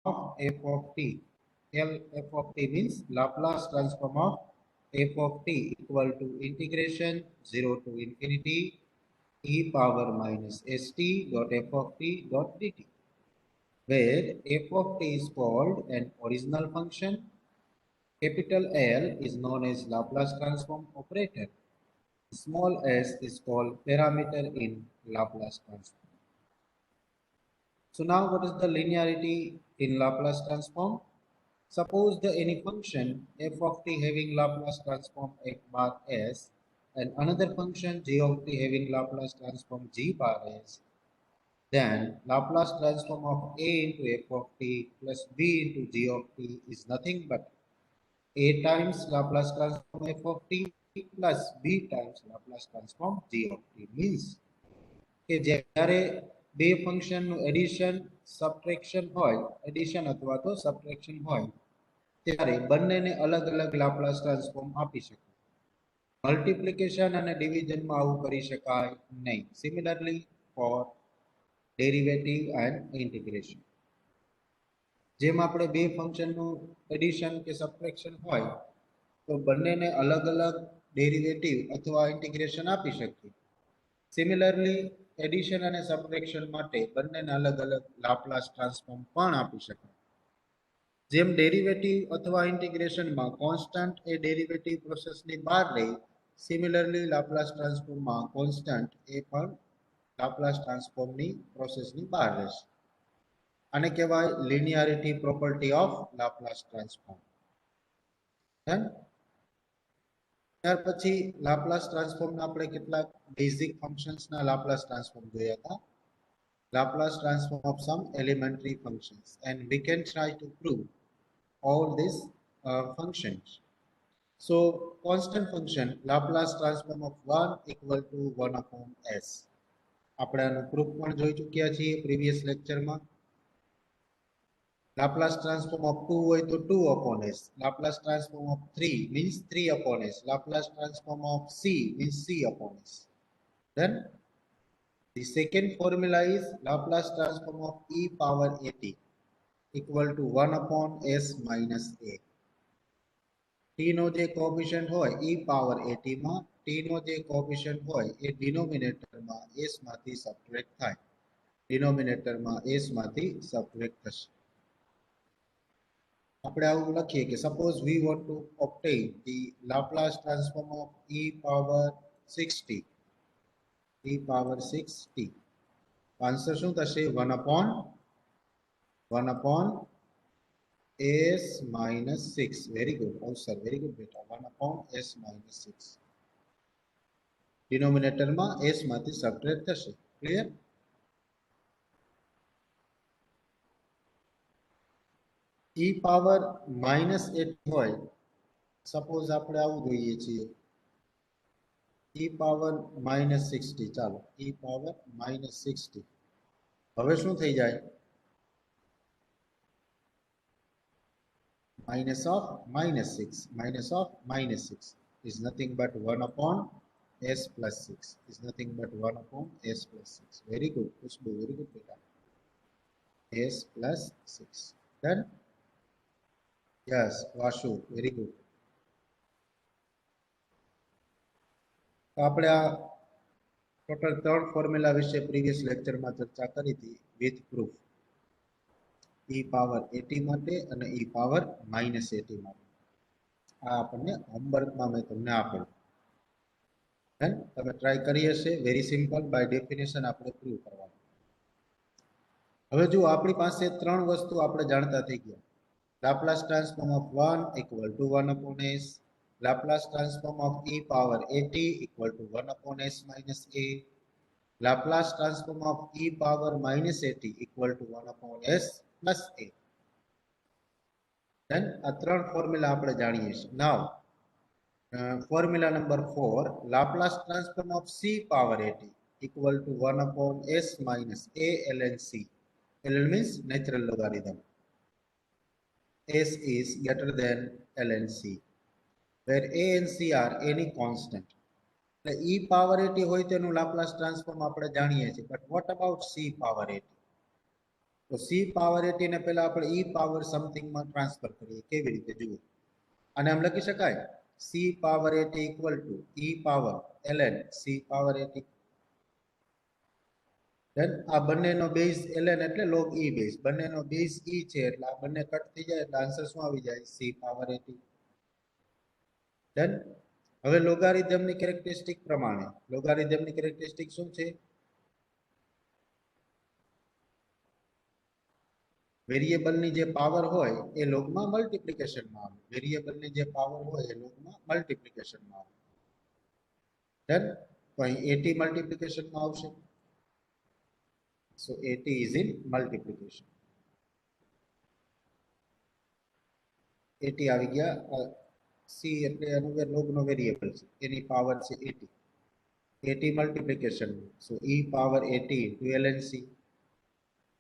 of f of t. F of t means Laplace transform of f of t equal to integration 0 to infinity e power minus st dot f of t dot dt, where f of t is called an original function. Capital L is known as Laplace transform operator. Small s is called parameter in Laplace transform. So now what is the linearity in Laplace transform? Suppose the any function f of t having Laplace transform f bar s and another function g of t having Laplace transform g bar s, then Laplace transform of a into f of t plus b into g of t is nothing but a times Laplace transform f of t plus b times Laplace transform g of t. Means કે જ્યારે બે ફંક્શનનું addition subtraction હોય, addition અથવા તો subtraction હોય, ત્યારે બંનેને અલગ અલગ લાપ્લાસ ટ્રાન્સફોર્મ આપી શકાય. મલ્ટિપ્લિકેશન અને ડિવિઝનમાં આવું કરી શકાય નહીં. Similarly for derivative and integration, જેમ આપણે બે ફંક્શનનું એડિશન કે સબટ્રેક્શન હોય તો બંનેને અલગ અલગ ડેરિવેટિવ અથવા ઇન્ટિગ્રેશન આપી શકીએ. સિમિલરલી એડિશન અને સબટ્રેક્શન માટે બંનેને અલગ અલગ લાપ્લાસ ટ્રાન્સફોર્મ પણ આપી શકાય. જેમ ડેરિવેટિવ અથવા ઇન્ટિગ્રેશનમાં કોન્સ્ટન્ટ એ ડેરિવેટિવ પ્રોસેસની બહાર રહી, સિમિલરલી લાપ્લાસ ટ્રાન્સફોર્મમાં કોન્સ્ટન્ટ એ પણ લાપ્લાસ ટ્રાન્સફોર્મની પ્રોસેસની બહાર રહેશે. આને કહેવાય linearity property of Laplace transform. ત્યાર પછી લાપ્લાસ ટ્રાન્સફોર્મના આપણે કેટલાક બેઝિક ફંક્શન્સના લાપ્લાસ ટ્રાન્સફોર્મ જોયા હતા. Laplace transform of some elementary functions, and we can try to prove all these functions. So constant function Laplace transform of 1 equal to 1 upon s. આપણે આનું proof પણ જોઈ ચૂક્યા છીએ પ્રીવિયસ લેક્ચરમાં. Laplace transform of 2 હોય તો 2 upon s. Laplace transform of 3 means 3 upon s. Laplace transform of c means c upon s. Then the second formula is Laplace transform of e power at equal to 1 upon s minus a. t નો જે coefficient હોય e power at માં t નો જે coefficient હોય એ ડિનોમિનેટરમાં s માંથી subtract થાય. ડિનોમિનેટરમાં s માંથી subtract થશે. આપણે આવું લખીએ કે suppose we want to obtain the Laplace transform of e power 6t. e power 6t. Answer શું થશે? 1 upon s minus 6. Very good. Oh sir, very good beta. 1 upon s minus 6. Denominator માં s માંથી subtract થશે. Clear? e power -8 હોય, suppose આપણે આવું જોઈએ છીએ e પાવર -60. ચાલો e પાવર -60. હવે શું થઈ જાય? minus of minus 6 is nothing but 1 upon s plus 6 is nothing but 1 upon s plus 6. Very good, Kushbu, very good beta. S plus 6. Done? Yes, Vashu, very good. તો આપણે આ total 3 formula વિશે previous લેક્ચરમાં ચર્ચા કરી હતી with proof. e power 80 માટે અને e પાવર -80 માટે. આ આપણને હોમવર્કમાં મેં તમને આપેલું. તમે ટ્રાય કરી હશે. વેરી સિમ્પલ, બાય ડેફિનેશન આપણે પ્રૂવ કરવાનું. હવે જો આપણી પાસે 3 વસ્તુ આપણે જાણતા થઈ ગયા. Laplace transform of 1 equal to 1 upon s. Laplace transform of e power 80 equal to 1 upon s minus a. Laplace transform of e power -80 equal to 1 upon s plus a. Then આ 3 ફોર્મ્યુલા આપણે જાણીએ છીએ. Now formula number 4, Laplace transform of c power 80 equal to 1 upon s minus a ln c. ln means natural logarithm. S is greater than ln c, where a and c are any constant. e power 80 હોય તેનું Laplace transform આપણે જાણીએ છીએ, but what about c power 80? તો c power 80 ને પહેલા આપણે e power something માં ટ્રાન્સફર કરીએ. કેવી રીતે જુઓ, અને આમ લખી શકાય c power 80 equal to e power ln c power 80. Then આ બંનેનો બેઝ ln એટલે log e બેઝ, બંનેનો બેઝ e છે એટલે આ બંને કટ થઈ જાય એટલે આન્સર શું આવી જાય? c power 80. ધેન હવે લોગારિધમની કેરેક્ટરિસ્ટિક પ્રમાણે, લોગારિધમની કેરેક્ટરિસ્ટિક શું છે? વેરિયેબલની જે પાવર હોય એ લોગમાં મલ્ટીપ્લિકેશનમાં આવે, વેરિયેબલની જે પાવર હોય એ લોગમાં મલ્ટીપ્લિકેશનમાં આવે. ધેન તો અહીં 80 મલ્ટીપ્લિકેશનમાં આવશે. So 80 is in multiplication. 80 આવી ગયા. c એટલે એનું લોગનો વેરિયેબલ છે, એની પાવર છે 80. 80 મલ્ટીપ્લિકેશન, સો e power 80 into ln c.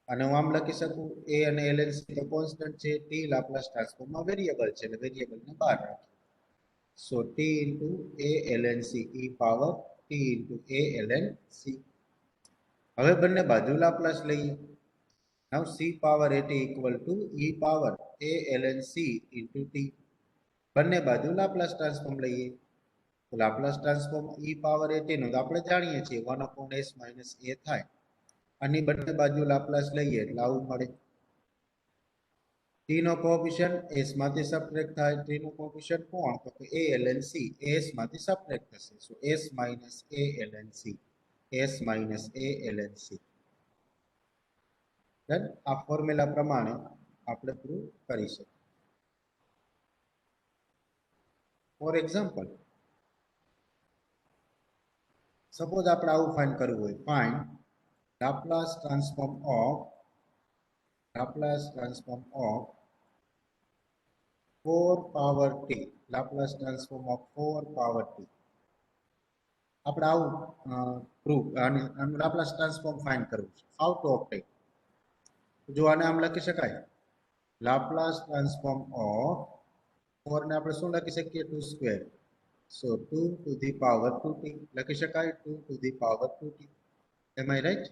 અને હું આમ લખી શકું a અને ln c તો કોન્સ્ટન્ટ છે, t લાપ્લાસ ટ્રાન્સફોર્મમાં વેરિયેબલ છે એટલે વેરિયેબલને બહાર રાખીએ. સો t into a ln c e power t into a ln c. હવે બંને બાજુ લાપ્લાસ લઈએ. Now c power 80 equal to e power a ln c into t. બંને બાજુ લાપ્લાસ ટ્રાન્સફોર્મ લઈએ. તો લાપ્લાસ ટ્રાન્સફોર્મ e પાવર 80 નું તો આપણે જાણીએ છીએ 1/s minus a થાય. આની બંને બાજુ લાપ્લાસ લઈએ એટલે આવું મળે. t નો કોએફિશિયન્ટ s માંથી સબટ્રેક્ટ થાય. t નો કોએફિશિયન્ટ કોણ? તો કે a ln c, s માંથી સબટ્રેક્ટ થશે. સો s minus a ln c, s minus a ln c. Then આ ફોર્મ્યુલા પ્રમાણે આપણે પ્રૂવ કરી શકીએ. ફોર એક્ઝામ્પલ, સપોઝ આપણે આવું ફાઇન્ડ કરવું હોય, find Laplace transform of 4 power t, Laplace transform of 4 power t. આપણે આવું પ્રૂવ આનું લાપ્લાસ ટ્રાન્સફોર્મ ફાઇન્ડ કરવું છે. How to obtain? જો આને આમ લખી શકાય, લાપ્લાસ ટ્રાન્સફોર્મ ઓફ 4 ને આપણે શું લખી શકીએ? 2 square. So 2 to the power 2t લખી શકાય, 2 to the power 2t. Am I right?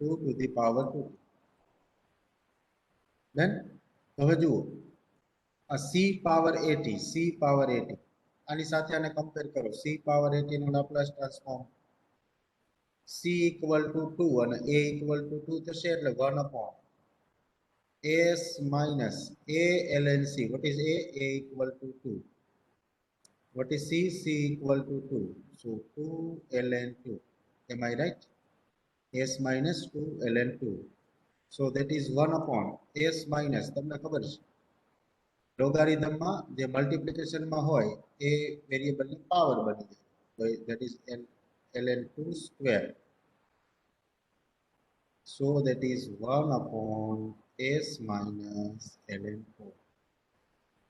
2 to the power 2t. Then હવે જુઓ, આ c પાવર 80, c પાવર 80 આની સાથે આને કમ્પેર કરો. c પાવર 80 નું Laplace transform c equal to 2 અને a ઇક્વલ ટુ 2 થશે એટલે 1/s minus a ln c. What is a? A equal to 2. What is c? C equal to 2. So 2 ln 2. Am I right? S minus 2 ln 2. So that is 1/s minus. તમને ખબર છે લોગારિધમમાં જે મલ્ટીપ્લિકેશનમાં હોય એ વેરિયેબલની power બની જાય. So that is ln 2 square. So that is 1/s minus ln 4.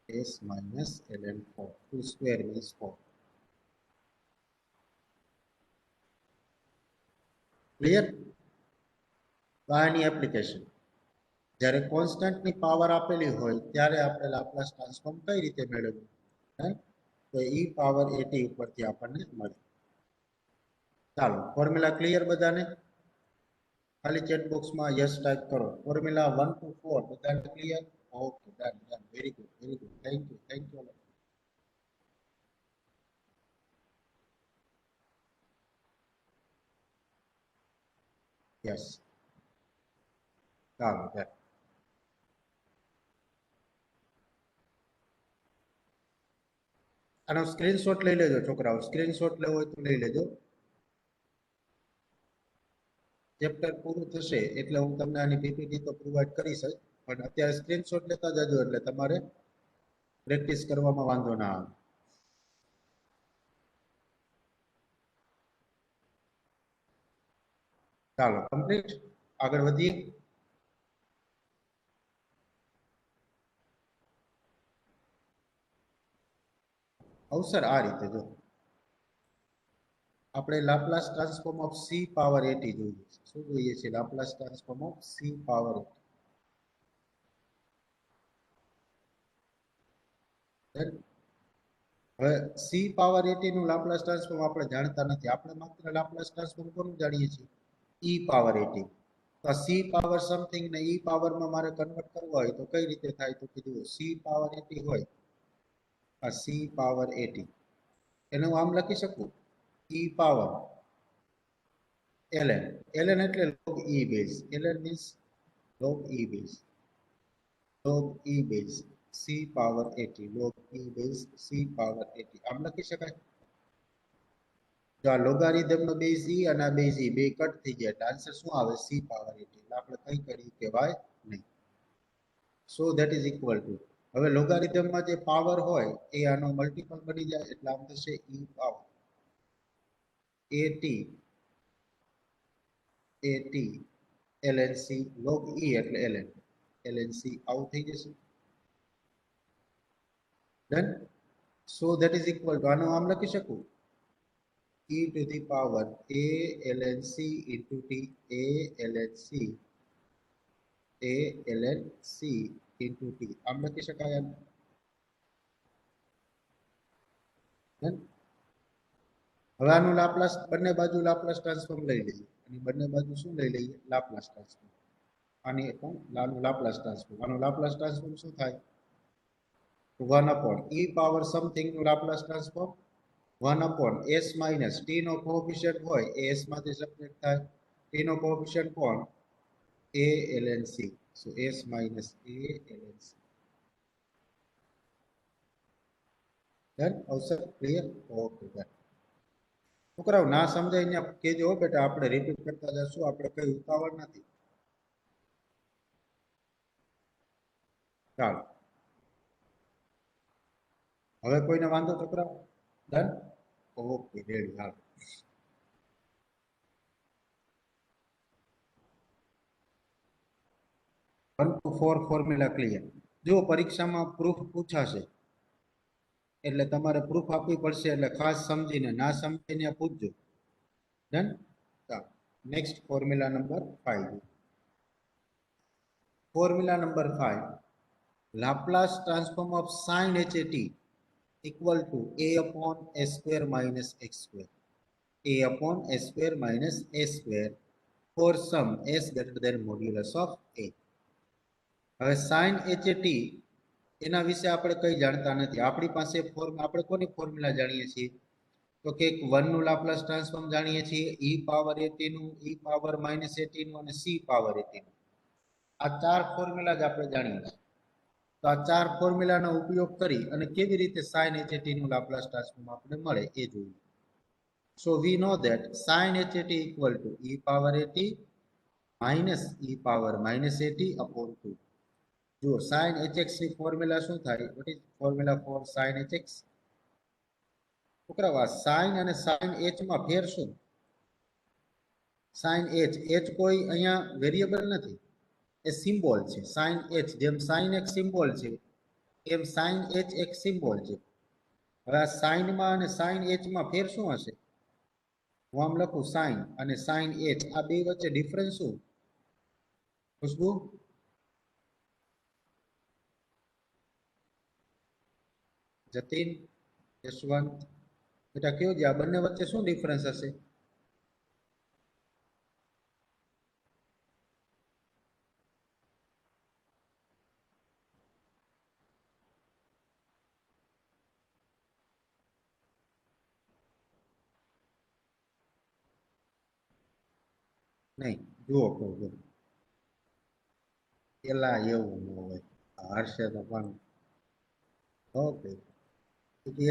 S minus ln 4. 2 square means 4. Clear? આની application, જ્યારે કોન્સ્ટન્ટની પાવર આપેલી હોય ત્યારે આપણે લાપ્લાસ ટ્રાન્સફોર્મ કઈ રીતે મેળવવું? તો e પાવર 80 ઉપરથી આપણને મળે. ચાલો, ફોર્મ્યુલા ક્લિયર બધાને? ખાલી ચેટ બોક્સમાં યસ ટાઈપ કરો. ફોર્મ્યુલા 1 to 4 બધાને clear? Okay, done done, very good, very good. Thank you. Yes, ચાલો ડન. આનો સ્ક્રીનશોટ લઈ લેજો છોકરાઓ, સ્ક્રીનશોટ લેવો હોય તો લઈ લેજો. ચેપ્ટર પૂરું થશે એટલે હું તમને આની પીપીટી તો પ્રોવાઈડ કરીશ જ, પણ અત્યારે સ્ક્રીનશોટ લેતા જજો એટલે તમારે પ્રેક્ટિસ કરવામાં વાંધો ના આવે. ચાલો કમ્પ્લીટ, આગળ વધીએ. અવસર આ રીતે જો, આપણે Laplace transform of c power 80 જોઈએ છે. શું જોઈએ છે? Laplace transform of c power 80. હવે c પાવર 80 નું લાપ્લાસ ટ્રાન્સફોર્મ આપણે જાણતા નથી. આપણે માત્ર લાપ્લાસ ટ્રાન્સફોર્મ કોનું જાણીએ છીએ? e power 80. તો સી પાવર સમથિંગ ને ઈ પાવરમાં મારે કન્વર્ટ કરવો હોય તો કઈ રીતે થાય? તો કીધું સી પાવર 80 હોય, આ સી પાવર 80 એને હું આમ લખી શકું ઈ પાવર ln. ln એટલે log e base. ln means log e base. log e base c power 80 log e base c power 80 આમ લખી શકાય. જો આ લોગારિધમ નો બેઝ e અને આ બેઝ e બે કટ થઈ ગયા એટલે આન્સર શું આવે? c power 80. એટલે આપણે કઈ કરી કહેવાય નહીં. So that is equal to, હવે લોગારિધમ માં જે પાવર હોય એ આનો મલ્ટીપલ બની જાય એટલે આમ થશે e power 80 ln c log e એટલે ln c આવું થઈ જશે. Done. So that is equal to, આનું આમ લખી શકું e to the power a ln c into t a ln c into t આમ લખી શકાય. હવે આનું લાપ્લાસ, બંને બાજુ લાપ્લાસ ટ્રાન્સફોર્મ લઈ લઈએ અને બંને બાજુ શું લઈ લઈએ? Laplace transform. આની પણ આનું લાપ્લાસ ટ્રાન્સફોર્મ. આનું લાપ્લાસ ટ્રાન્સફોર્મ શું થાય? 1 upon e પાવર સમથિંગ નું Laplace transform 1 upon s minus t નો કોએફિશિયન્ટ હોય એ s માંથી સબટ્રેક્ટ થાય. t નો કોએફિશિયન્ટ કોણ? a ln c. so s minus a ln c. Done. અવસર ક્લિયર? Okay done. છોકરાઓ ના સમજાય ને કેજો બેટા, આપણે રિપીટ કરતા જશું, આપણે કઈ ઉતાવળ નથી. ચાલો, હવે કોઈને વાંધો છોકરાઓ? Done. Okay ready. Hello, 1 to 4 formula clear. જો પરીક્ષામાં પ્રૂફ પૂછાશે એટલે તમારે પ્રૂફ આપવી પડશે, એટલે ખાસ સમજીને, ના સમજીને પૂછજો. ડન. ચાલો, next formula number 5. Formula number 5, Laplace transform of sin hat equal to a upon s square minus x square. a upon s square minus a square for some s greater than modulus of a. હવે sin hat એના વિશે આપણે કઈ જાણતા નથી. આપણી પાસે આપણે કોની ફોર્મ્યુલા જાણીએ છીએ? તો કે 1 નું લાપ્લાસ ટ્રાન્સફોર્મ જાણીએ છીએ, e પાવર 80 નું, e પાવર -80 નું અને c પાવર 80 નું. આ ચાર ફોર્મ્યુલા જ આપણે જાણીએ છીએ. તો આ ચાર ફોર્મ્યુલાનો ઉપયોગ કરી અને કેવી રીતે sin hat નું લાપ્લાસ ટ્રાન્સફોર્મ આપણે મળે એ જોઈએ. So we know that sin hat equal to e power 80 minus e power -80 upon 2. જો sin hx ની ફોર્મ્યુલા શું થાય? What is formula for sin hx? છોકરાઓ, sin અને sin h માં ફેર શું? sin h કોઈ અહીંયા વેરિયેબલ નથી, એ સિમ્બોલ છે. sin h જેમ sin એક સિમ્બોલ છે એમ sin h એક સિમ્બોલ છે. હવે આ sin માં અને sin h માં ફેર શું હશે? હું આમ લખું sin અને sin h, આ બે વચ્ચે ડિફરન્સ શું? ખુશ્બુ, જતીન, યશવંત, બેટા કયો, જે આ બંને વચ્ચે શું ડિફરન્સ હશે? નહીં, જુઓ કહું, પેલા એવું ન હોય. હર્ષદ પણ ઓકે,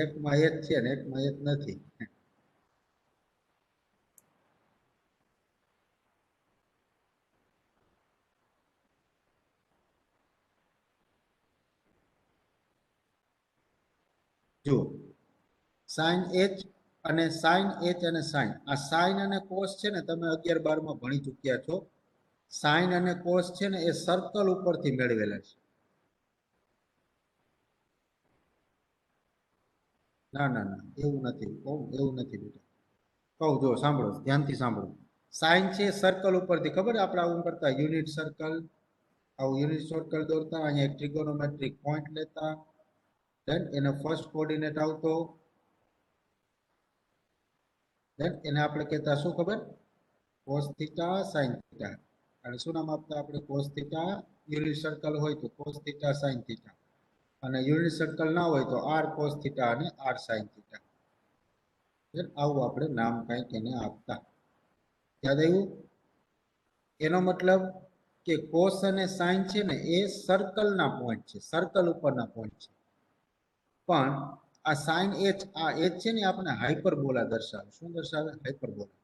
એકમાં એક છે ને એકમાં એક નથી. જુઓ, sin h અને sin h અને sin, આ sin અને cos છે ને, તમે 11-12 માં ભણી ચૂક્યા છો. sin અને cos છે ને એ સર્કલ ઉપરથી મેળવેલા છે. ના ના ના, એવું નથી. એવું નથી બેટા. કહું, જો સાંભળો, ધ્યાનથી સાંભળો. sin છે સર્કલ ઉપરથી, ખબર આપણે આવું કરતા, યુનિટ સર્કલ, આવું યુનિટ સર્કલ દોરતા, અહીંયા એક ટ્રિગોનોમેટ્રિક પોઈન્ટ લેતા, દેન એનો ફર્સ્ટ કોઓર્ડિનેટ આવતો, દેન એને આપણે કહેતા શું ખબર? cos θ sin θ. અને શું નામ આપતા આપણે? cos theta. યુનિટ સર્કલ હોય તો cos થીટા sin થીટા, અને યુનિટ સર્કલ ના હોય તો r cos થીટા અને r sin થીટા. આવું આપણે નામ કંઈક એને આપતા. યાદ આવ્યું? એનો મતલબ કે cos અને sin છે ને એ સર્કલના પોઈન્ટ છે, સર્કલ ઉપરના પોઈન્ટ છે. પણ આ sin h, આ h છે ને આપણે હાઇપરબોલા દર્શાવે. શું દર્શાવે? હાઇપરબોલા.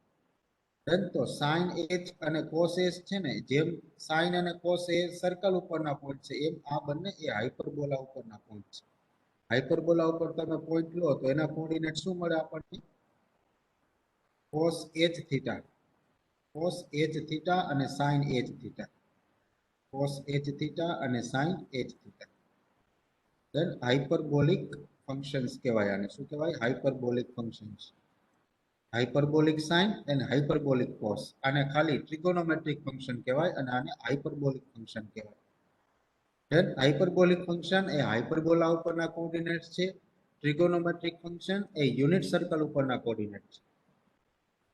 તો sin h અને cos h છે ને, જેમ sin અને cos એ સર્કલ ઉપરના પોઈન્ટ છે, એમ આ બંને એ હાઇપરબોલા ઉપરના પોઈન્ટ છે. હાઇપરબોલા ઉપર તમે પોઈન્ટ લો તો એના કોઓર્ડિનેટ શું મળે આપણને? cos h theta, cos h theta અને sin h theta, cos h theta અને sin h theta. Then hyperbolic functions કહેવાય આને. શું કહેવાય? Hyperbolic functions. હાઇપરબોલિક sin અને હાઇપરબોલિક cos. આને ખાલી ટ્રિગોનોમેટ્રિક ફંક્શન કહેવાય અને આને હાઇપરબોલિક ફંક્શન કહેવાય. ધેન હાઇપરબોલિક ફંક્શન એ હાઇપરબોલા ઉપરના કોઓર્ડિનેટ્સ છે. ટ્રિગોનોમેટ્રિક ફંક્શન એ યુનિટ સર્કલ ઉપરના કોઓર્ડિનેટ છે.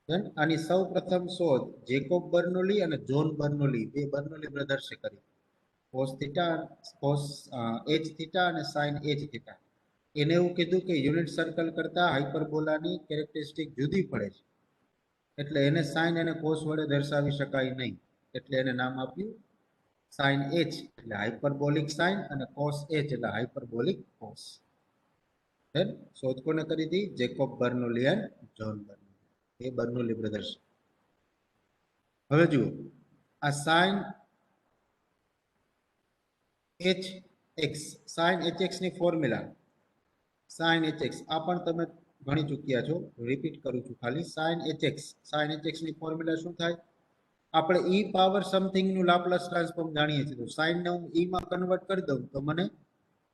ધેન આની સૌપ્રથમ શોધ જેકોબ બર્નોલી અને જોન બર્નોલી, બે બર્નોલી બ્રધર્સે કરી. cos theta, cos h theta અને sin h થીટા. એને એવું કીધું કે યુનિટ સર્કલ કરતા હાઇપરબોલાની કેરેક્ટરિસ્ટિક જુદી પડે છે, એટલે એને sin અને cos વડે દર્શાવી શકાય નહીં, એટલે એને નામ આપ્યું sin h એટલે હાઇપરબોલિક sin અને cos h એટલે હાઇપરબોલિક cos. ધેન શોધ કોને કરી હતી? જેકોબ બર્નોલી અને જોન બર્નોલી, એ બર્નોલી બ્રધર્સ. હવે જુઓ, આ sin hx, sin hx ની ફોર્મ્યુલા, sin hx આ પણ તમે ભણી ચૂક્યા છો, રિપીટ કરું છું ખાલી. sin hx ની ફોર્મ્યુલા શું થાય? આપણે e પાવર સમથિંગ નું લાપ્લાસ ટ્રાન્સફોર્મ જાણીએ છીએ. તો sin ને હું e માં કન્વર્ટ કરી દઉં તો મને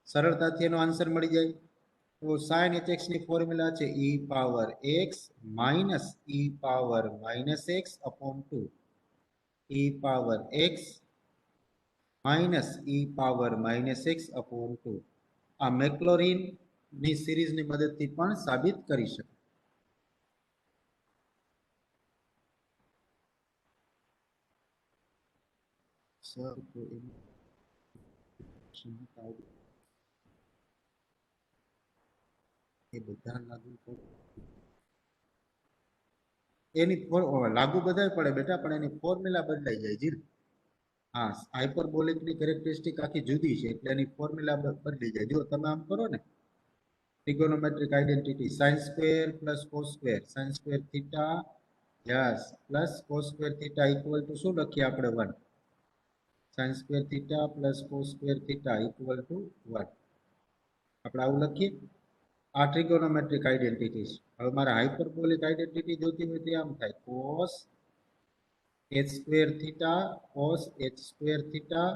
સરળતાથી એનો આન્સર મળી જાય. તો sin hx ની ફોર્મ્યુલા છે e power x minus e power minus x upon 2, e power x minus e power minus x upon 2. આ મેક્લોરિન ની સિરીઝની મદદથી પણ સાબિત કરી શકાય. એ બધા લાગુ બધા પડે બેટા, પણ એની ફોર્મ્યુલા બદલાઈ જાય છે. હા, હાઇપરબોલિક ની કેરેક્ટરિસ્ટિક આખી જુદી છે, એટલે એની ફોર્મ્યુલા બદલી જાય. જો તમે આમ કરો ને, trigonometric identity sin square plus cos square, sin square theta yes plus cos square theta equal to શું લખીએ આપણે? 1. sin square theta plus cos square theta equal to 1. આપણે આવું લખીએ. આ ટ્રિગોનોમેટ્રિક આઇડેન્ટિટી છે. હવે મારે હાઇપરબોલિક આઇડેન્ટિટી જોતી હોય તો આમ થાય cos h square theta cos h square theta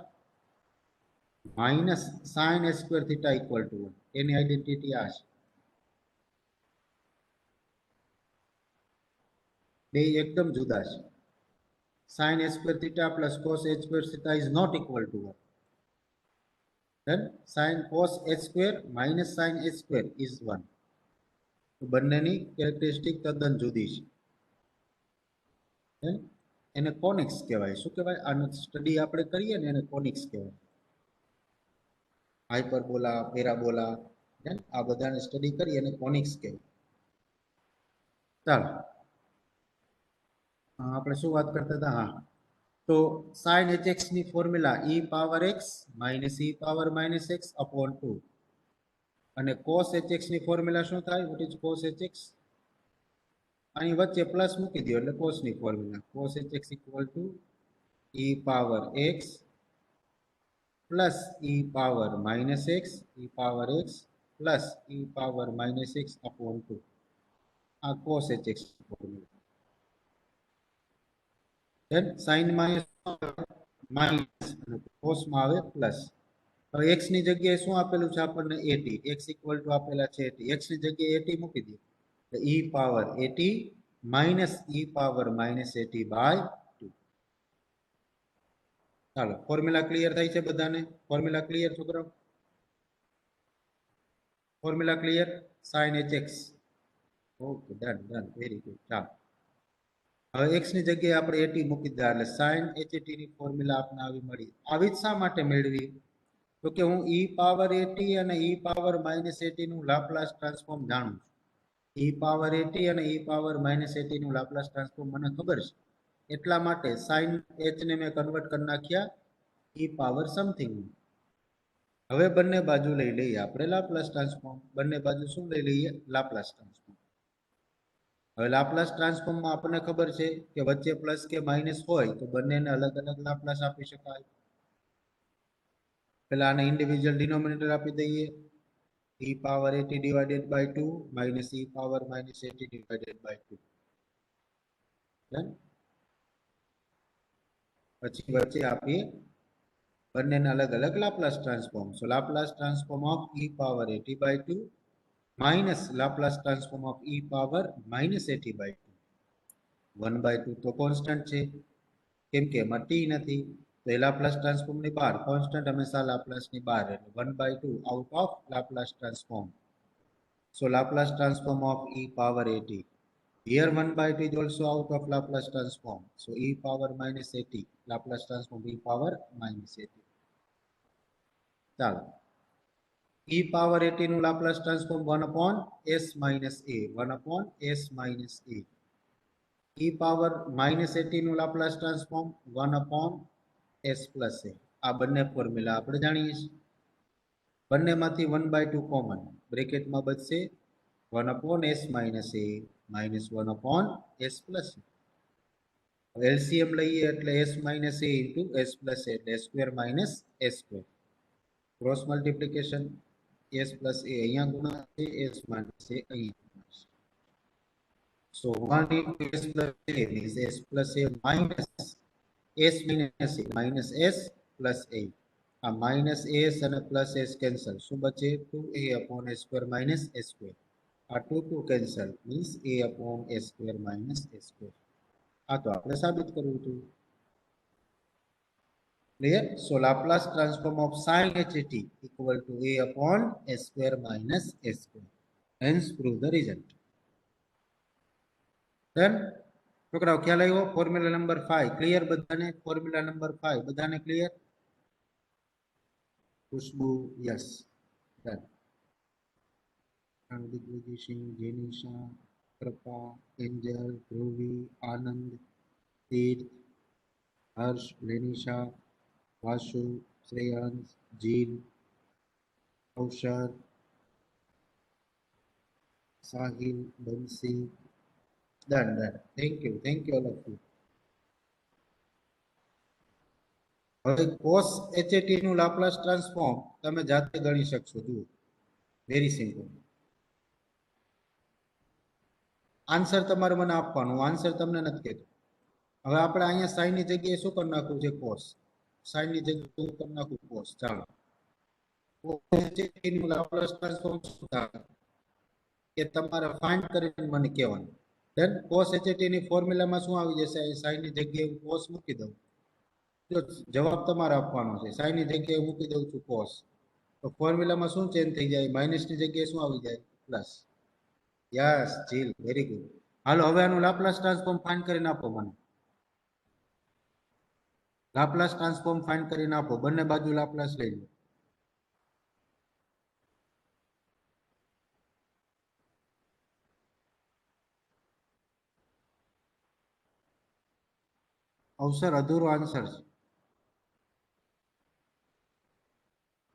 minus sin h square theta equal to 1. એની આઇડેન્ટિટી આ છે. બે એકદમ જુદા છે. sin h square theta plus cos h square theta is not equal to 1. then sin cos h square minus sin h square is 1. તો બંનેની characteristic તદ્દન જુદી છે. એને કોનિક્સ કહેવાય. શું કહેવાય? આનો સ્ટડી આપણે કરીએ ને એને કોનિક્સ કહેવાય. હાઇપરબોલા, પેરાબોલા, આ બધાને સ્ટડી કરીએ એને કોનિક્સ કહેવાય. ચાલો, આપણે શું વાત કરતા હતા? હા, તો sin hx ની formula e power x minus e power minus x upon 2. અને cos hx ની ફોર્મ્યુલા શું થાય? What is cos hx? અહીં વચ્ચે પ્લસ મૂકી દો એટલે cos ની formula. cos hx equal to e power x plus e power minus x, e power x plus e power minus x upon 2. આ cos hx formula. then sin minus અને cos માં આવે plus. હવે x ની જગ્યાએ શું આપેલું છે આપણને? 80. x ઇક્વલ ટુ આપેલા છે 80. x ની જગ્યાએ 80 મૂકી દો તો e power 80 minus e power minus 80 by 2. ચાલો, ફોર્મ્યુલા ક્લિયર થાય છે બધાને? ફોર્મ્યુલા ક્લિયર છોકરાઓ? Formula clear? sin hx. Okay, done done, very good. ચાલો, હવે x ની જગ્યાએ આપણે at મૂકી દીધા એટલે sin hat ની ફોર્મ્યુલા આપણે આવી મળી. આવી જ શા માટે મેળવી? તો કે હું e પાવર at અને e પાવર માઇનસ at નું લાપ્લાસ ટ્રાન્સફોર્મ જાણું છું. e પાવર at અને e પાવર માઇનસ at નું લાપ્લાસ ટ્રાન્સફોર્મ મને ખબર છે. એટલા માટે sin h ને મેં કન્વર્ટ કરી નાખ્યા e પાવર સમથિંગ. હવે બંને બાજુ લઈ લઈએ આપણે લાપ્લાસ ટ્રાન્સફોર્મ. બંને બાજુ શું લઈ લઈએ? Laplace transform. હવે લાપ્લાસ ટ્રાન્સફોર્મમાં આપણને ખબર છે કે વચ્ચે પ્લસ કે માઇનસ હોય તો બંનેને અલગ અલગ લાપ્લાસ આપી શકાય. પેલા આને ઇન્ડિવિજ્યુઅલ ડિનોમિનેટર આપી દઈએ. e power at divided by 2 minus e power minus at divided by 2. પછી વચ્ચે આપીએ બંનેને અલગ અલગ Laplace transform. So Laplace transform of e power at by 2 minus Laplace transform of e power minus at by 2. 1/2 તો constant છે કેમ કે એમાં t નથી તો એ લાપ્લાસ ટ્રાન્સફોર્મ ની બહાર. કોન્સ્ટન્ટ હંમેશા લાપ્લાસ ની બહાર એટલે 1/2 out of Laplace transform. So Laplace transform of e power at. Here 1/2 is also out of Laplace transform. So e power minus at Laplace transform e power minus at. ચાલો e power at નું Laplace transform 1 upon s minus a. 1 upon s minus a. e power minus at નું Laplace transform 1 upon s plus a. આ બંને formula આપણે જાણીએ છીએ. બંનેમાંથી 1/2 common બ્રેકેટમાં બચશે 1 upon s minus a minus 1 upon s plus a. LCM લઈએ એટલે s minus a into s plus a એટલે s square minus s square. Cross multiplication s plus a અહીંયા ગુણાશે s minus a અહીંયા ગુણાશે. So 1 into s plus a means s plus a minus s minus a minus s plus a. આ minus s અને plus s cancel. શું બચે? 2a upon s square minus s square. આ 2 cancel means a upon s square minus s square. આ તો આપણે સાબિત કરવું હતું. Clear? So Laplace transform of sin hat equal to a upon s square minus s square. Hence prove the result. Then છોકરાઓ ખ્યાલ આવ્યો? ફોર્મ્યુલા નંબર 5 ક્લિયર બધાને? ફોર્મ્યુલા નંબર 5 બધાને clear? Khushbu yes. Done. Digvijay Singh, Jenisha, Kripa, Angel, Dhruvi, Anand, Tirth, Harsh, Lenisha, Vasu, Shreyansh, Jil, Avsar, Sahil, Bansi. Done done. Thank you all of you. હવે cos hat નું Laplace transform તમે જાતે ગણી શકશો. જુઓ વેરી સિમ્પલ. આન્સર તમારે મને આપવાનો, આન્સર તમને નથી કહેતો. હવે આપણે અહીંયા સાઈન ની જગ્યાએ શું કરી નાખવું છે? cos. સાઈન ની જગ્યાએ શું કરી નાખવું? cos. ચાલો cos hat નું લાપ્લાસ ટ્રાન્સફોર્મ શું થાય એ તમારે ફાઇન્ડ કરીને મને કહેવાનું. ધેન cos hat ની ફોર્મ્યુલામાં શું આવી જશે? સાઈન ની જગ્યાએ હું cos મૂકી દઉં. જો જવાબ તમારે આપવાનો છે. સાઈન ની જગ્યાએ મૂકી દઉં છું cos. તો ફોર્મ્યુલામાં શું ચેન્જ થઈ જાય? માઇનસ ની જગ્યાએ શું આવી જાય? પ્લસ. યસ જીલ, વેરી ગુડ. હાલો હવે આનું લાપ્લાસ ટ્રાન્સફોર્મ ફાઇન્ડ કરીને આપો મને. લાપ્લાસ ટ્રાન્સફોર્મ ફાઇન્ડ કરીને આપો. બંને બાજુ લાપ્લાસ લઈ લો. અવસર અધૂરો આન્સર છે.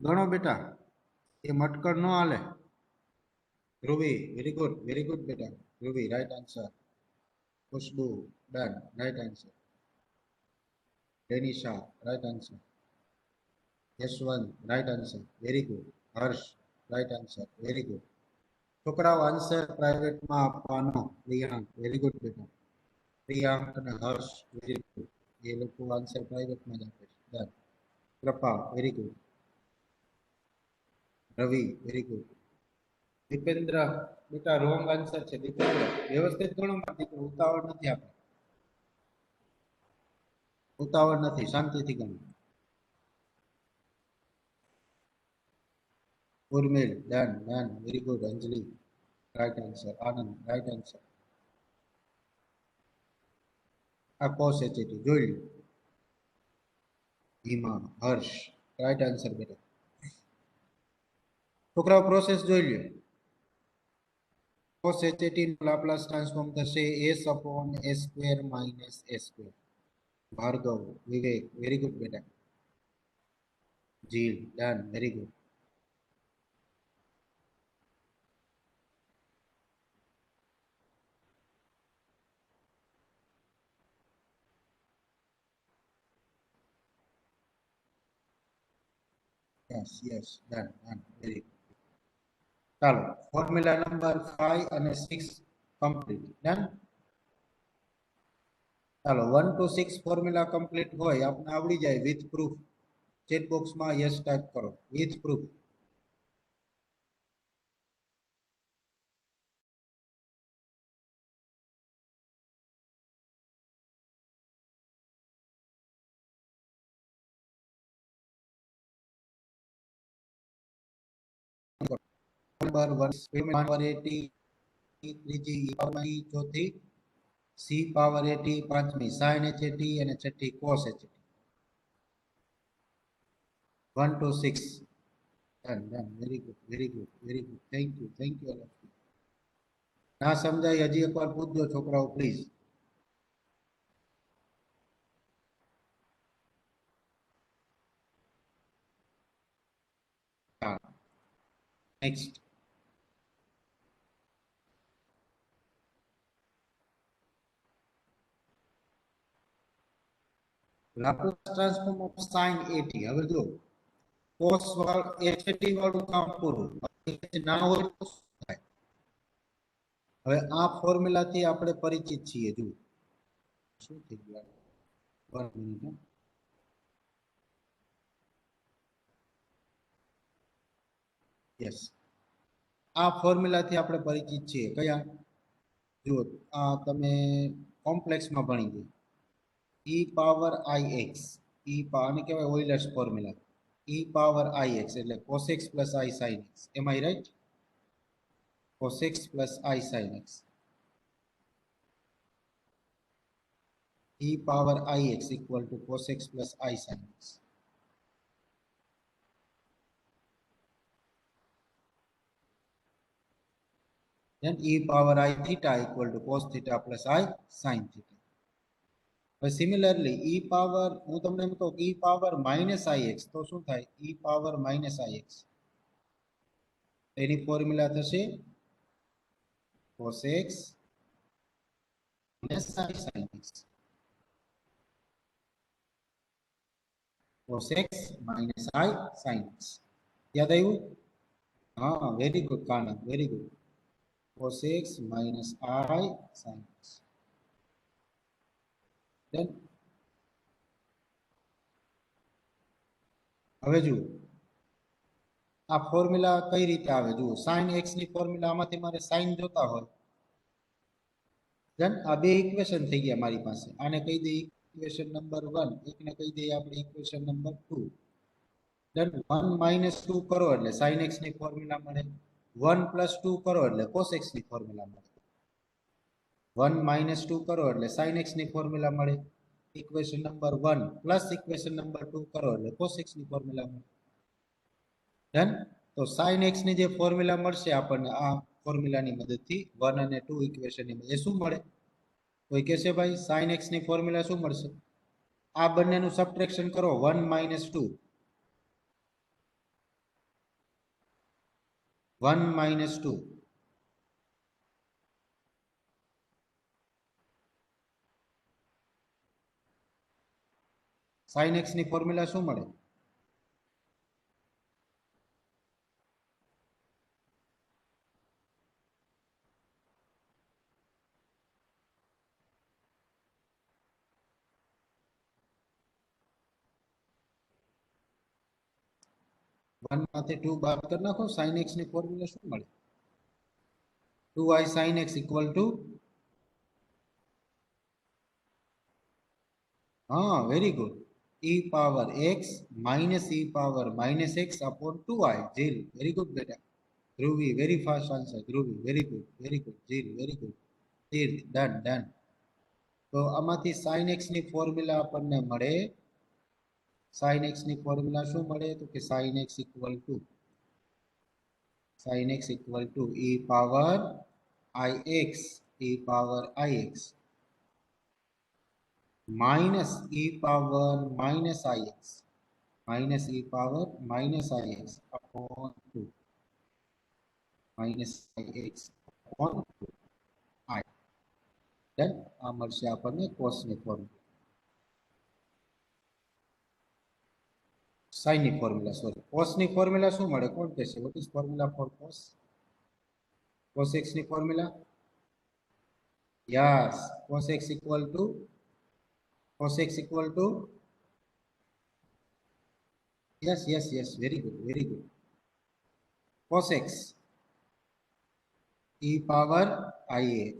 ગણો બેટા, એ મટકર ન હાલે. ધ્રુવી, વેરી ગુડ બેટા. Dhruvi right answer. Khushbu done, right answer. Lenisha right answer. Yashwant right answer, very good. Harsh right answer, very good. છોકરાઓ આન્સર પ્રાઇવેટમાં આપવાનો. પ્રિયાંક વેરી ગુડ બેટા. પ્રિયાંક અને હર્ષ વેરી ગુડ. એ લોકો આન્સર પ્રાઇવેટમાં જ આપે છે. ડન. કૃપા વેરી ગુડ. રવિ વેરી ગુડ. દીપેન્દ્ર બેટા રોંગ આન્સર છે. દીપેન્દ્ર વ્યવસ્થિત ગણો માં દીકરો, ઉતાવળ નથી. આપણે ઉતાવળ નથી, શાંતિથી ગણો. Urmil done, very good. Anjali right answer. Anand right answer. આ cos HT જોઈ લો. હિમા, હર્ષ, રાઈટ આન્સર બેટા. છોકરાઓ પ્રોસેસ જોઈ લ્યો. cos HT નું લાપ્લાસ ટ્રાન્સફોર્મ થશે s/s² - s². Bhargav, Vivek, very good બેટા. Jil, done, very good. Yes, done, very good. ચાલો, ફોર્મ્યુલા નંબર 5 અને 6 કમ્પ્લીટ. ડન. ચાલો, 1 to 6 ફોર્મ્યુલા કમ્પ્લીટ હોય, આપને આવડી જાય વિથ પ્રૂફ. ચેટ બોક્સમાં યસ ટાઈપ કરો, વિથ પ્રૂફ. નંબર 1 ત્રીજી ચોથી સી પાવર 80 પાંચમી sin HT અને છઠ્ઠી cos HT. 1 to 6. Done, very good, very good, very good. Thank you all of you. ના સમજાય હજી એકવાર પૂછજો છોકરાઓ પ્લીઝ. હા, next. Laplace transform of sin 80. હવે જો cos HT વાળું કામ પૂરું, ના હોય તો શું થાય? હવે આ ફોર્મ્યુલાથી આપણે પરિચિત છીએ. જુઓ શું થઈ ગયું. 1 મિનિટ. યસ, આ ફોર્મ્યુલાથી આપણે પરિચિત છીએ. કયા? જુઓ, આ તમે કોમ્પ્લેક્સમાં ભણી ગયા. e પાવર ix, આને કહેવાય ઓઇલર્સ ફોર્મ્યુલા. e પાવર ix એટલે cos x plus I sin x. Am I right? cos x plus I sin x. e power ix equal to cos x plus I sin x. Then e power I theta equal to cos theta plus I sin theta. But similarly, e power, હું તમને એમ કહું e power minus ix તો શું થાય? e power minus ix એની formula થશે cos x minus I sin x. cos x minus I sin x. યાદ આવ્યું? હા, very good Kanan, very good. cos x minus I sin x. Then હવે જુઓ આ ફોર્મ્યુલા કઈ રીતે આવે. જુઓ sin x ની ફોર્મ્યુલા આમાંથી મારે sin જોતા હોય. ધન આ બે ઇક્વેશન થઈ ગયા મારી પાસે. આને કહી દઈએ ઇક્વેશન નંબર 1, એકને કહી દઈએ આપણે ઇક્વેશન નંબર 2. ધન 1 minus 2 કરો એટલે sin x ની ફોર્મ્યુલા મળે. 1 plus 2 કરો એટલે cos x ની ફોર્મ્યુલા મળે. 1 minus 2 કરો એટલે sin x ની ફોર્મ્યુલા મળે. Equation number 1 plus equation number 2 કરો એટલે cos x ની ફોર્મ્યુલા મળે. ડન. તો sin x ની જે ફોર્મ્યુલા મળશે આપણને આ ફોર્મ્યુલાની મદદથી 1 અને 2 ઇક્વેશનની મદદથી શું મળે? કોઈ કહેશે ભાઈ sin x ની ફોર્મ્યુલા શું મળશે? આ બંનેનું સબટ્રેક્શન કરો 1 minus 2. 1 minus 2. sin x ની ફોર્મ્યુલા શું મળે? વન માંથી 2 બાદ કરી નાખો. sin x ની ફોર્મ્યુલા શું મળે? 2i sin x equal to, હા very good, e power x minus e power minus x upon 2i. Jil, very good બેટા. Dhruvi, very fast answer. Dhruvi, very good, very good. Jil, very good. Tirth, done. તો આમાંથી sin x ની formula આપણને મળે. sin x ની formula શું મળે? તો કે sin x equal to e power ix minus e power minus ix upon 2 minus ix upon 2 I. Then આ મળશે આપણને cos ની ફોર્મ્યુલા, sin ની ફોર્મ્યુલા, સોરી cos ની ફોર્મ્યુલા શું મળે? કોણ કહેશે? What is formula for cos? cos x ની formula, yes, cos x equal to yes, very good, cos x e power ix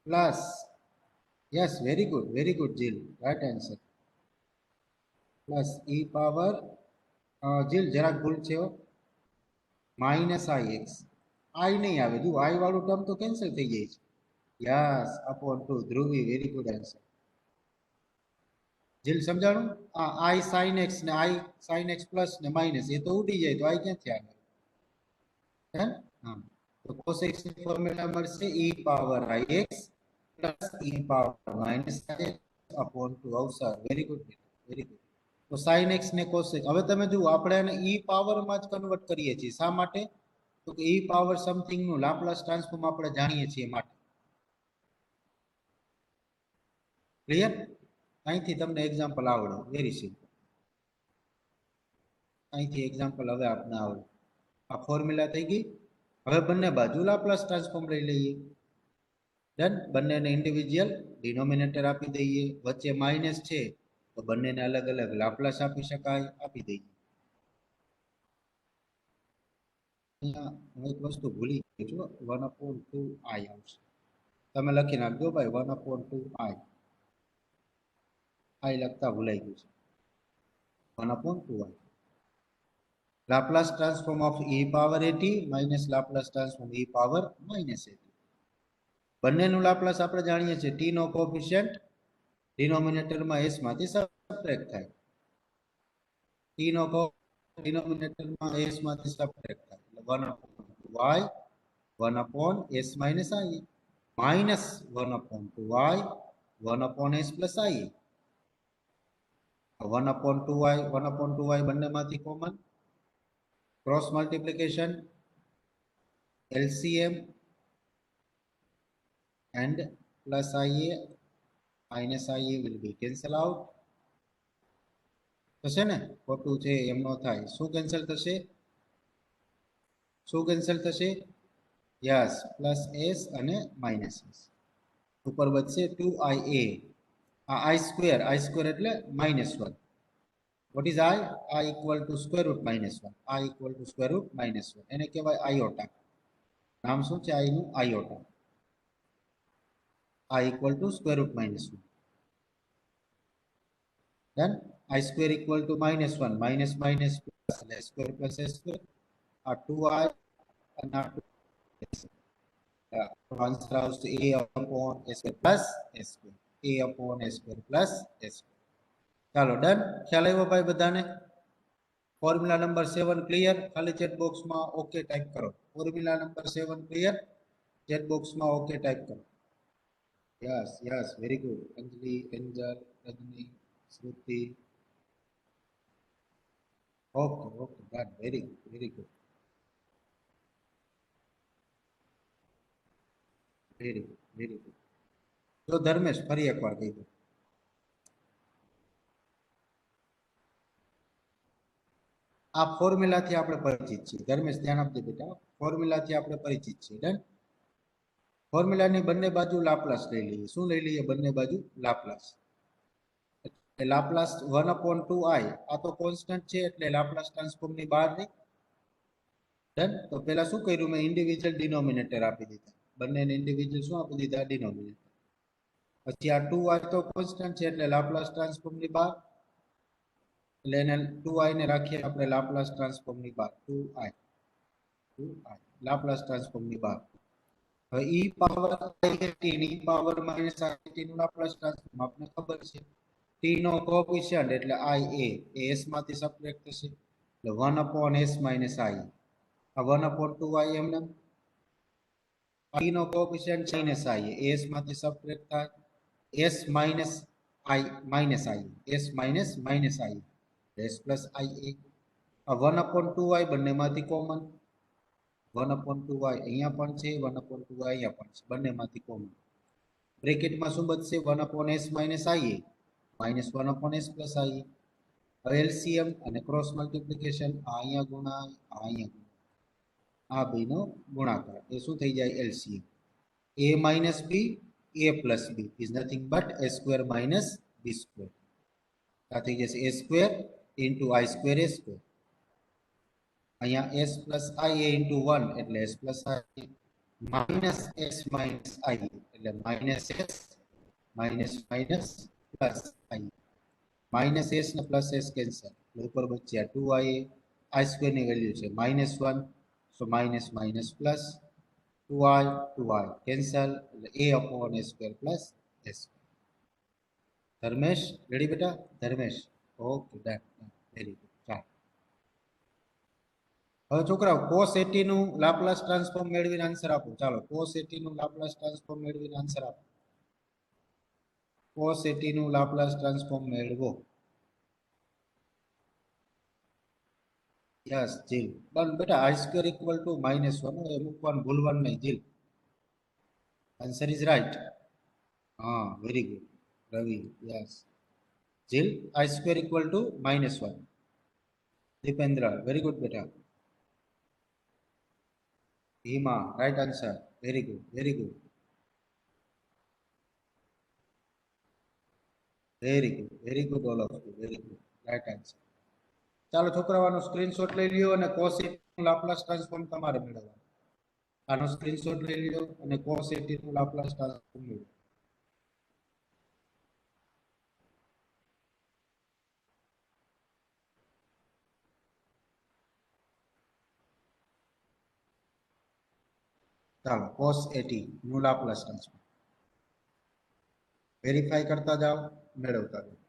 plus, yes, very good Jill, right answer, plus e power Jill જરાક ભૂલ છે minus ix, I નહીં આવે, જો I વાળું term તો cancel થઈ જાય છે. Yes, upon 2, Dhruvi, very good answer. Jil સમજાણું? આ I sin x ને I sin x પ્લસ ને માઇનસ એ તો ઉડી જાય, તો I ક્યાંથી આવે? હે? હા, તો cos x ની ફોર્મ્યુલા મળશે e power ix plus e power minus ix upon 2 અવસર, વેરી ગુડ. તો sin x ને cos x, હવે તમે જુઓ આપણે એને e પાવર માં જ કન્વર્ટ કરીએ છીએ. શા માટે? તો કે e પાવર સમથિંગ નું લાપ્લાસ ટ્રાન્સફોર્મ આપણે જાણીએ છીએ માટે. ક્લિયર? અહીંથી તમને એક્ઝામ્પલ આવડે, વેરી સિમ્પલ. અહીંથી એક્ઝામ્પલ હવે આપણે આવડે. આ ફોર્મ્યુલા થઈ ગઈ. હવે બંને બાજુ લાપ્લાસ ટ્રાન્સફોર્મ લઈ લઈએ. ડન. બંનેને ઇન્ડિવિજ્યુઅલ ડિનોમિનેટર આપી દઈએ. વચ્ચે માઇનસ છે તો બંનેને અલગ અલગ લાપ્લાસ આપી શકાય, આપી દઈએ. અહીંયા હું એક વસ્તુ ભૂલી ગયો છું, 1/2 I આવશે. તમે લખી નાખજો ભાઈ, 1/2 I લખતા ભૂલાઈ ગયું છે. 1/2 I. Laplace transform of e power at minus Laplace transform e power minus at. બંનેનું લાપ્લાસ આપણે જાણીએ છીએ. t નો કોએફિશિયન્ટ ડિનોમિનેટરમાં s માંથી સબટ્રેક્ટ થાય. t નો કોએફિશિયન્ટ ડિનોમિનેટરમાં s માંથી સબટ્રેક્ટ થાય એટલે 1/2y 1/s minus I minus 1/2y 1/s plus I. 1/2y બંનેમાંથી common, cross multiplication, LCM and plus IA minus IA will be cancel out. થશે ને? ખોટું છે એમ ન થાય. શું કેન્સલ થશે? યસ, પ્લસ s અને માઇનસ s. ઉપર બચશે 2IA. આ I સ્ક્વેર એટલે -1. What is I? I equal to square root -1. I equal to square root -1. એને કહેવાય આયોટા. નામ શું છે I નું? આયોટા. I equal to square root -1. Then I square equal to -1 minus minus plus s square plus s square. 2I and 2s. Answer આવશે a upon s square plus s square. A upon s square plus s square. ચાલો done. ખ્યાલ આવ્યો ભાઈ બધાને? Formula number 7 clear? ખાલી chat બોક્સમાં okay type કરો. Formula number 7 clear? Chat બોક્સમાં ઓકે ટાઈપ કરો. Yes, very good. Anjali, Angel, Rajni, Shruti. Okay, done, very good. Very good. તો ધર્મેશ ફરી એકવાર કહી દો. આ ફોર્મ્યુલાથી આપણે પરિચિત છીએ. ધર્મેશ ધ્યાન આપજો બેટા, ફોર્મ્યુલાથી આપણે પરિચિત છીએ. ડન. ફોર્મ્યુલાની બંને બાજુ લાપ્લાસ લઈ લઈએ. શું લઈ લઈએ? બંને બાજુ લાપ્લાસ. Laplace 1/2I. આ તો કોન્સ્ટન્ટ છે એટલે લાપ્લાસ ટ્રાન્સફોર્મ ની બહાર નહીં. ડન. તો પહેલા શું કર્યું? મેં ઇન્ડિવિજ્યુઅલ ડિનોમિનેટર આપી દીધા. બંનેને ઇન્ડિવિજ્યુઅલ શું આપી દીધા? ડિનોમિનેટર. પછી આ 2I તો કોન્સ્ટન્ટ છે એટલે લાપ્લાસ ટ્રાન્સફોર્મ ની બહાર. એટલે એને 2I ને રાખીએ આપણે લાપ્લાસ ટ્રાન્સફોર્મ ની બહાર. 2I લાપ્લાસ ટ્રાન્સફોર્મ ની બહાર. હવે e પાવર i ની પાવર માઈનસ i નું લાપ્લાસ ટ્રાન્સફોર્મ આપણે ખબર છે t નો કોએફિશિયન્ટ એટલે i એ s માંથી સબટ્રેક્ટ થશે એટલે 1 upon s minus i આ 1 upon 2i એમને t નો કોએફિશિયન્ટ માઈનસ i s માંથી સબટ્રેક્ટ થાય s minus i minus i s minus minus i s plus i આ 1 upon 2i બંનેમાંથી કોમન 1 upon 2i અહીંયા પણ છે 1 upon 2i અહીંયા પણ છે બંનેમાંથી કોમન બ્રેકેટમાં શું બચશે 1 upon s minus ia minus 1 upon s plus ia હવે એલસીએમ અને ક્રોસ મલ્ટીપ્લિકેશન આ અહીંયા ગુણાય આ અહીંયા આ બેનો ગુણાકાર એ શું થઈ જાય LCM a minus b a plus b is nothing but a square minus b square આ થઈ જશે a square into I square a square અહીંયા s plus i into 1 એટલે s plus i minus s minus i એટલે minus s minus minus plus i minus s ને plus s cancel ઉપર બચ્યા 2i I square ની value છે -1 so minus minus plus 2i 2i cancel a upon a square plus s Dharmesh ready બેટા Dharmesh okay done very good ચાલો હવે છોકરાઓ cos 80 નું લાપ્લાસ ટ્રાન્સફોર્મ મેળવીને આન્સર આપો ચાલો cos 80 નું લાપ્લાસ ટ્રાન્સફોર્મ મેળવીને આન્સર આપો cos 80 નું લાપ્લાસ ટ્રાન્સફોર્મ મેળવો યસ જીલ બન બેટા i square equal to -1 એ મૂકવાનું ભૂલવાનું નહીં જીલ આન્સર ઇઝ રાઈટ હા very good Ravi yes Jil i square equal to -1 Dipendra very good બેટા Hima right answer very good very good very good all of you very good right answer ચાલો છોકરાઓનો screenshot લઈ લ્યો અને cos 80 નું લાપ્લાસ ટ્રાન્સફોર્મ તમારે મેળવવાનું આનો સ્ક્રીનશોટ લઈ લ્યો અને cos 80 નું લાપ્લાસ ટ્રાન્સફોર્મ મેળવો ચાલો cos 80 નું લાપ્લાસ ટ્રાન્સફોર્મ વેરીફાઈ કરતા જાઓ મેળવતા જાઓ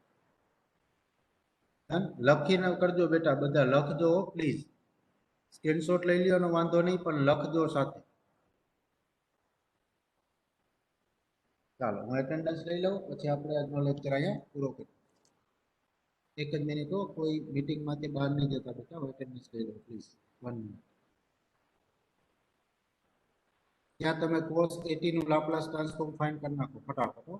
લખીને કરજો બેટા બધા લખજો પ્લીઝ સ્ક્રીનશોટ લઈ લ્યો ને વાંધો નહીં પણ લખજો સાથે ચાલો હું એટેન્ડન્સ લઈ લઉં પછી આપણે આજનો લેક્ચર અહીંયા પૂરો કરીએ એક જ મિનિટ હો કોઈ મીટિંગમાંથી બહાર નહીં જતા બેટા એટેન્ડન્સ લઈ લો પ્લીઝ 1 મિનિટ ત્યાં તમે cos 80 નું લાપ્લાસ ટ્રાન્સફોર્મ ફાઇન્ડ કરી નાખો ફટાફટ હો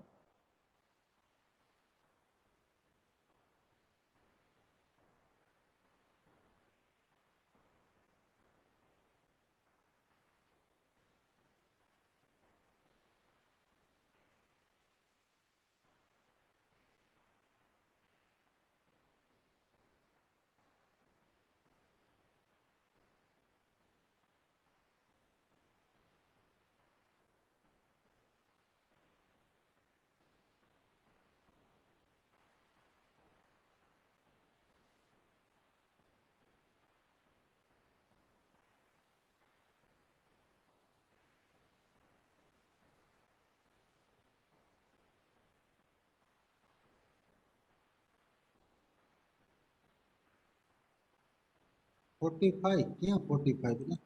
₹45 ક્યાં 45 બેટા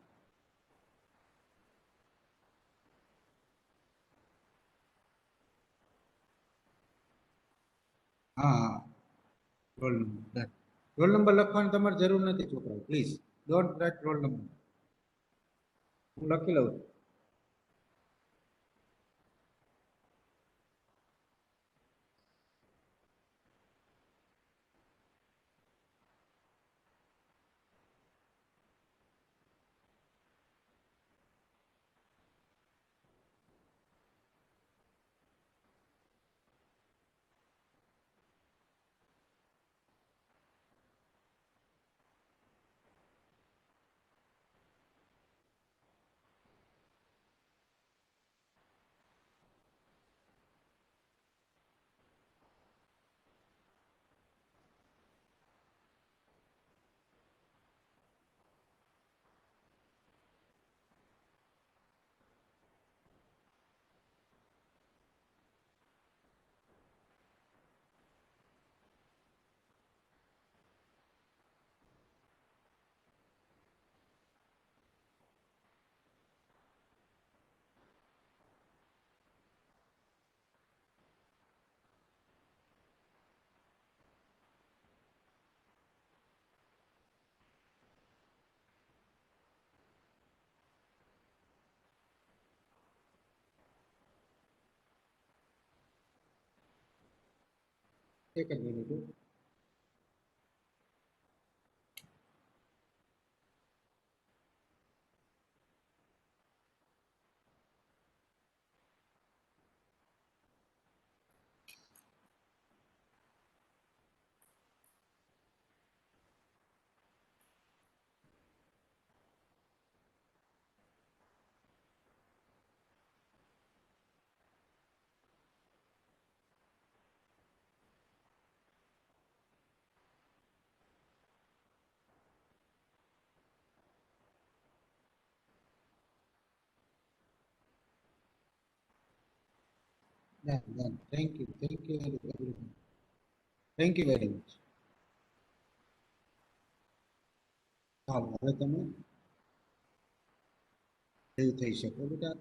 હા હા રોલ નંબર લખવાની તમારે જરૂર નથી છોકરાઓ please don't write roll number હું લખી લઉં છું એક જ મિનિટ હો. Done, done. Thank you everyone. Thank you very much. હાલો હવે તમે ફ્રી થઈ શકો બેટા.